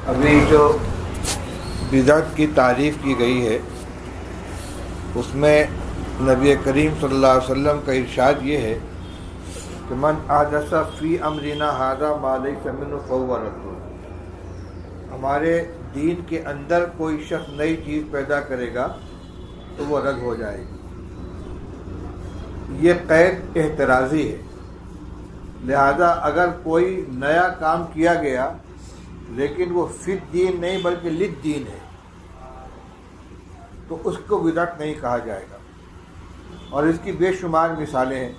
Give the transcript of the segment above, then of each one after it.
ابھی جو بدعت کی تعریف کی گئی ہے اس میں نبی کریم صلی اللہ علیہ وسلم کا ارشاد یہ ہے کہ من احدث فی امرنا ھذا ما لیس منہ فہو رد۔ ہمارے دین کے اندر کوئی شخص نئی چیز پیدا کرے گا تو وہ رد ہو جائے گی۔ یہ قید احترازی ہے، لہذا اگر کوئی نیا کام کیا گیا لیکن وہ فی الدین نہیں بلکہ للدین ہے تو اس کو بدعت نہیں کہا جائے گا، اور اس کی بے شمار مثالیں ہیں۔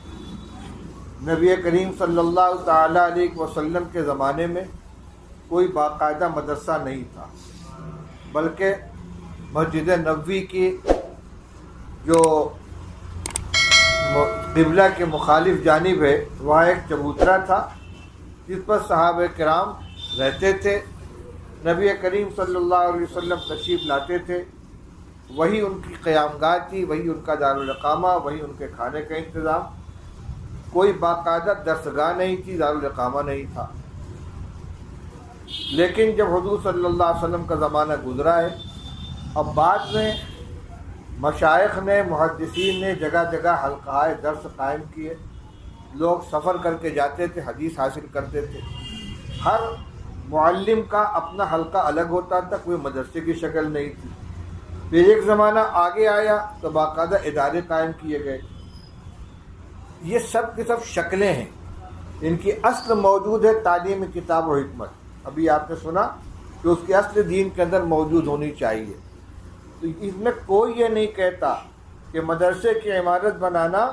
نبی کریم صلی اللہ تعالیٰ علیہ وسلم کے زمانے میں کوئی باقاعدہ مدرسہ نہیں تھا، بلکہ مسجد نبوی کی جو قبلہ کے مخالف جانب ہے وہاں ایک چبوترا تھا جس پر صحابہ کرام رہتے تھے۔ نبی کریم صلی اللہ علیہ وسلم تشریف لاتے تھے، وہی ان کی قیام گاہ تھی، وہی ان کا دارالاقامہ، وہی ان کے کھانے کا انتظام۔ کوئی باقاعدہ درسگاہ نہیں تھی، دارالاقامہ نہیں تھا۔ لیکن جب حضور صلی اللہ علیہ وسلم کا زمانہ گزرا ہے، اب بعد میں مشائخ نے، محدثین نے جگہ جگہ حلقۂ درس قائم کیے، لوگ سفر کر کے جاتے تھے، حدیث حاصل کرتے تھے۔ ہر معلم کا اپنا حلقہ الگ ہوتا تھا، کوئی مدرسے کی شکل نہیں تھی۔ پھر ایک زمانہ آگے آیا تو باقاعدہ ادارے قائم کیے گئے۔ یہ سب کی سب شکلیں ہیں، ان کی اصل موجود ہے تعلیم کتاب و حکمت۔ ابھی آپ نے سنا کہ اس کی اصل دین کے اندر موجود ہونی چاہیے۔ تو اس میں کوئی یہ نہیں کہتا کہ مدرسے کی عمارت بنانا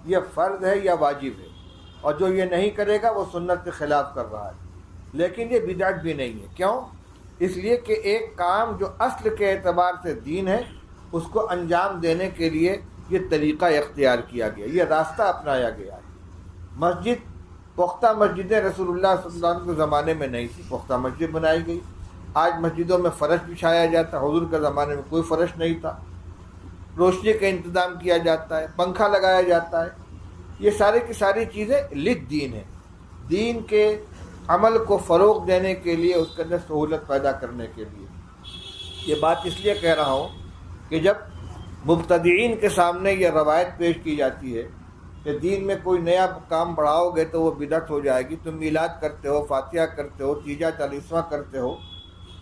یہ فرض ہے یا واجب ہے، اور جو یہ نہیں کرے گا وہ سنت کے خلاف کر رہا ہے۔ لیکن یہ بدعت بھی نہیں ہے۔ کیوں؟ اس لیے کہ ایک کام جو اصل کے اعتبار سے دین ہے اس کو انجام دینے کے لیے یہ طریقہ اختیار کیا گیا، یہ راستہ اپنایا گیا ہے۔ مسجد، پختہ مسجدیں رسول اللہ صلی اللہ علیہ وسلم کے زمانے میں نہیں تھی، پختہ مسجد بنائی گئی۔ آج مسجدوں میں فرش بچھایا جاتا ہے، حضور کے زمانے میں کوئی فرش نہیں تھا۔ روشنی کا انتظام کیا جاتا ہے، پنکھا لگایا جاتا ہے۔ یہ سارے کی ساری چیزیں للدین ہیں، دین کے عمل کو فروغ دینے کے لیے، اس کے اندر سہولت پیدا کرنے کے لیے۔ یہ بات اس لیے کہہ رہا ہوں کہ جب مبتدعین کے سامنے یہ روایت پیش کی جاتی ہے کہ دین میں کوئی نیا کام بڑھاؤ گے تو وہ بدعت ہو جائے گی، تم میلاد کرتے ہو، فاتحہ کرتے ہو، تیجا چالیسواں کرتے ہو،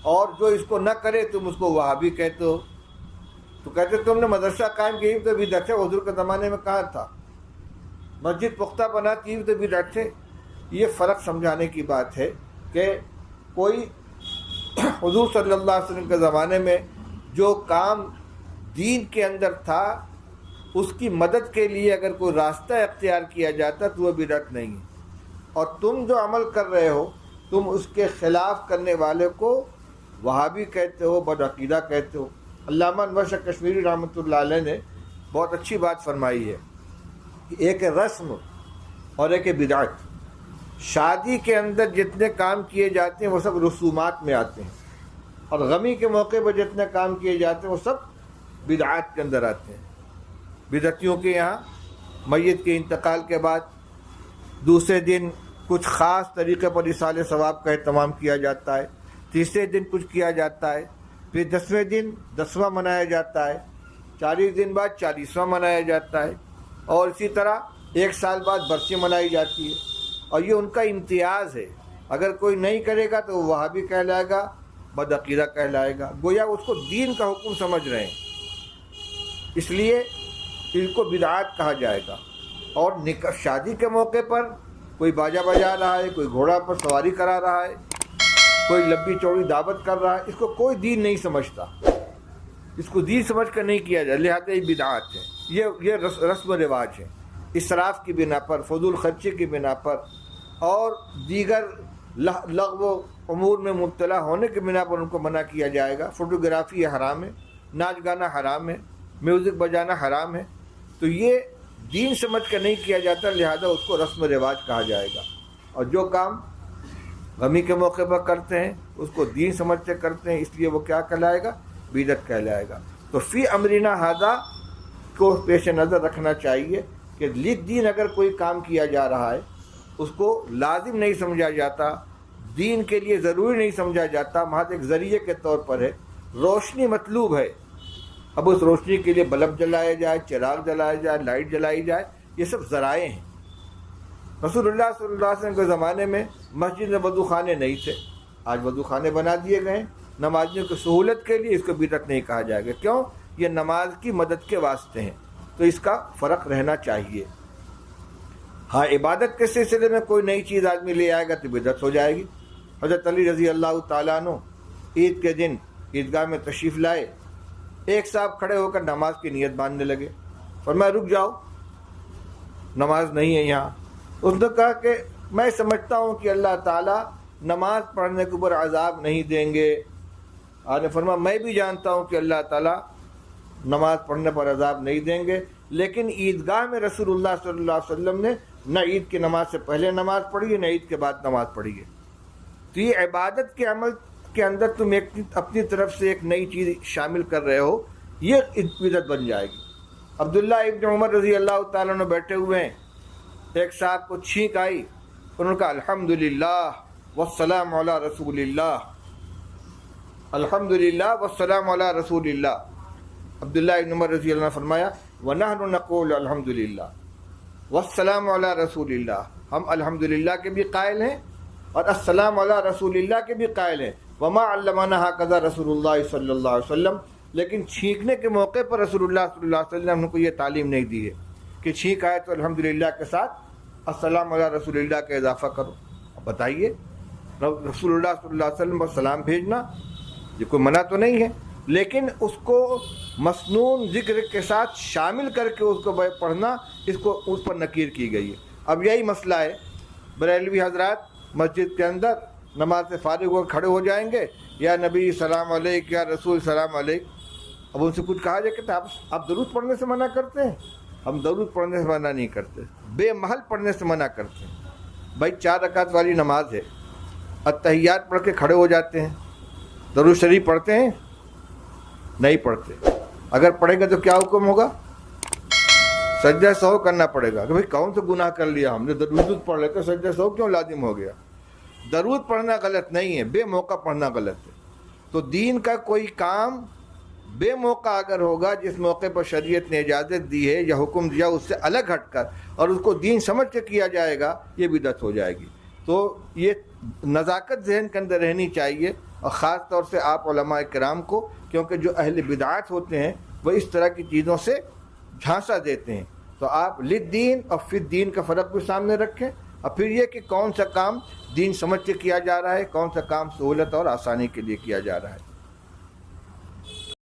اور جو اس کو نہ کرے تم اس کو وہابی کہتے ہو، تو کہتے تم نے مدرسہ قائم کی تو بدعت ہے۔ حضور کے زمانے میں کہاں تھا؟ مسجد پختہ بناتی تو بدعت ہے۔ یہ فرق سمجھانے کی بات ہے کہ کوئی حضور صلی اللہ علیہ وسلم کے زمانے میں جو کام دین کے اندر تھا اس کی مدد کے لیے اگر کوئی راستہ اختیار کیا جاتا تو وہ بدعت نہیں ہے، اور تم جو عمل کر رہے ہو تم اس کے خلاف کرنے والے کو وہابی کہتے ہو، بدعقیدہ کہتے ہو۔ علامہ انور شاہ کشمیری رحمۃ اللہ علیہ نے بہت اچھی بات فرمائی ہے کہ ایک رسم اور ایک بدعت۔ شادی کے اندر جتنے کام کیے جاتے ہیں وہ سب رسومات میں آتے ہیں، اور غمی کے موقع پر جتنے کام کیے جاتے ہیں وہ سب بدعات کے اندر آتے ہیں۔ بدعتیوں کے یہاں میت کے انتقال کے بعد دوسرے دن کچھ خاص طریقے پر ایصال ثواب کا اہتمام کیا جاتا ہے، تیسرے دن کچھ کیا جاتا ہے، پھر 10ویں دن 10واں منایا جاتا ہے، 40 دن بعد 40واں منایا جاتا ہے، اور اسی طرح 1 سال بعد برسی منائی جاتی ہے۔ اور یہ ان کا امتیاز ہے، اگر کوئی نہیں کرے گا تو وہ وہابی کہلائے گا، بدعقیدہ کہلائے گا، گویا اس کو دین کا حکم سمجھ رہے ہیں، اس لیے ان کو بدعات کہا جائے گا۔ اور شادی کے موقع پر کوئی باجا بجا رہا ہے، کوئی گھوڑا پر سواری کرا رہا ہے، کوئی لمبی چوڑی دعوت کر رہا ہے، اس کو کوئی دین نہیں سمجھتا، اس کو دین سمجھ کر نہیں کیا جائے، لہٰذا یہ بدعات ہے۔ یہ رسم و رواج ہے، اسراف کی بنا پر، فضول خرچی کی بنا پر، اور دیگر لغو امور میں مبتلا ہونے کی بنا پر ان کو منع کیا جائے گا۔ فوٹوگرافی حرام ہے، ناچ گانا حرام ہے، میوزک بجانا حرام ہے، تو یہ دین سمجھ کر نہیں کیا جاتا، لہذا اس کو رسم و رواج کہا جائے گا۔ اور جو کام غمی کے موقع پر کرتے ہیں اس کو دین سمجھتے کرتے ہیں، اس لیے وہ کیا کہلائے گا؟ بدعت کہلائے گا۔ تو فی امرنا ھذا کو پیش نظر رکھنا چاہیے کہ للدین اگر کوئی کام کیا جا رہا ہے اس کو لازم نہیں سمجھا جاتا، دین کے لیے ضروری نہیں سمجھا جاتا، محض ایک ذریعے کے طور پر ہے۔ روشنی مطلوب ہے، اب اس روشنی کے لیے بلب جلایا جائے، چراغ جلایا جائے، لائٹ جلائی جائے، یہ سب ذرائع ہیں۔ رسول اللہ صلی اللہ علیہ وسلم کے زمانے میں مسجد میں وضو خانے نہیں تھے، آج وضو خانے بنا دیے گئے نمازیوں کی سہولت کے لیے، اس کو بدعت نہیں کہا جائے گا، کیوں؟ یہ نماز کی مدد کے واسطے ہیں، تو اس کا فرق رہنا چاہیے۔ ہاں عبادت کے سلسلے میں کوئی نئی چیز آدمی لے آئے گا تو بدعت ہو جائے گی۔ حضرت علی رضی اللہ تعالیٰ عنہ عید کے دن عیدگاہ میں تشریف لائے، ایک صاحب کھڑے ہو کر نماز کی نیت باندھنے لگے، فرمایا رک جاؤ، نماز نہیں ہے یہاں۔ اس نے کہا کہ میں سمجھتا ہوں کہ اللہ تعالیٰ نماز پڑھنے کے اوپر عذاب نہیں دیں گے۔ آپ نے فرمایا میں بھی جانتا ہوں کہ اللہ تعالیٰ نماز پڑھنے پر عذاب نہیں دیں گے، لیکن عیدگاہ میں رسول اللہ صلی اللہ علیہ وسلم نے نہ عید کی نماز سے پہلے نماز پڑھی ہے، نہ عید کے بعد نماز پڑھی ہے۔ تو یہ عبادت کے عمل کے اندر تم اپنی طرف سے ایک نئی چیز شامل کر رہے ہو، یہ بدعت بن جائے گی۔ عبداللہ ابن عمر رضی اللہ تعالیٰ عنہ بیٹھے ہوئے ہیں، ایک صاحب کو چھینک آئی، انہوں نے کہا الحمدللہ والسلام علی رسول اللہ، الحمدللہ والسلام علی رسول اللہ۔ عبداللہ ابن عمر رضی اللہ عنہ نے فرمایا وَنَحْنُ نَقُولُ الحمدللہ والسلام علی رسول اللہ، ہم الحمدللہ کے بھی قائل ہیں اور السلام علی رسول اللہ کے بھی قائل ہیں۔ وَمَا عَلَّمَنَا هَكَذَا رسول اللہ صلی اللہ علیہ وسلم، لیکن چھینکنے کے موقع پر رسول اللہ صلی اللہ علیہ وسلم نے کو یہ تعلیم نہیں دی ہے کہ چھینک آئے تو الحمدللہ کے ساتھ السلام علی رسول اللہ کا اضافہ کرو۔ اب بتائیے رسول اللہ صلی اللہ علیہ وسلم پر سلام بھیجنا یہ کوئی منع تو نہیں ہے، لیکن اس کو مسنون ذکر کے ساتھ شامل کر کے اس کو پڑھنا، اس پر نکیر کی گئی ہے۔ اب یہی مسئلہ ہے، بریلوی حضرات مسجد کے اندر نماز سے فارغ ہو کھڑے ہو جائیں گے، یا نبی سلام علیک، یا رسول سلام علیک۔ اب ان سے کچھ کہا جائے کہ آپ درود پڑھنے سے منع کرتے ہیں؟ ہم درود پڑھنے سے منع نہیں کرتے، بے محل پڑھنے سے منع کرتے ہیں۔ بھائی 4 رکعت والی نماز ہے، اتحیات پڑھ کے کھڑے ہو جاتے ہیں، درود شریف پڑھتے ہیں؟ نہیں پڑھتے۔ اگر پڑھیں گے تو کیا حکم ہوگا؟ سجدہ سہو کرنا پڑے گا کہ بھائی کون سا گناہ کر لیا ہم نے، درود پڑھ لیتے سجدہ سہو کیوں لازم ہو گیا؟ درود پڑھنا غلط نہیں ہے، بے موقع پڑھنا غلط ہے۔ تو دین کا کوئی کام بے موقع اگر ہوگا، جس موقع پر شریعت نے اجازت دی ہے یا حکم دیا اس سے الگ ہٹ کر اور اس کو دین سمجھ کے کیا جائے گا، یہ بدعت ہو جائے گی۔ تو یہ نزاکت ذہن کے اندر رہنی چاہیے، اور خاص طور سے آپ علماء کرام کو، کیونکہ جو اہل بدعات ہوتے ہیں وہ اس طرح کی چیزوں سے جھانسا دیتے ہیں۔ تو آپ للدین اور فی الدین کا فرق بھی سامنے رکھیں، اور پھر یہ کہ کون سا کام دین سمجھ کے کیا جا رہا ہے، کون سا کام سہولت اور آسانی کے لیے کیا جا رہا ہے۔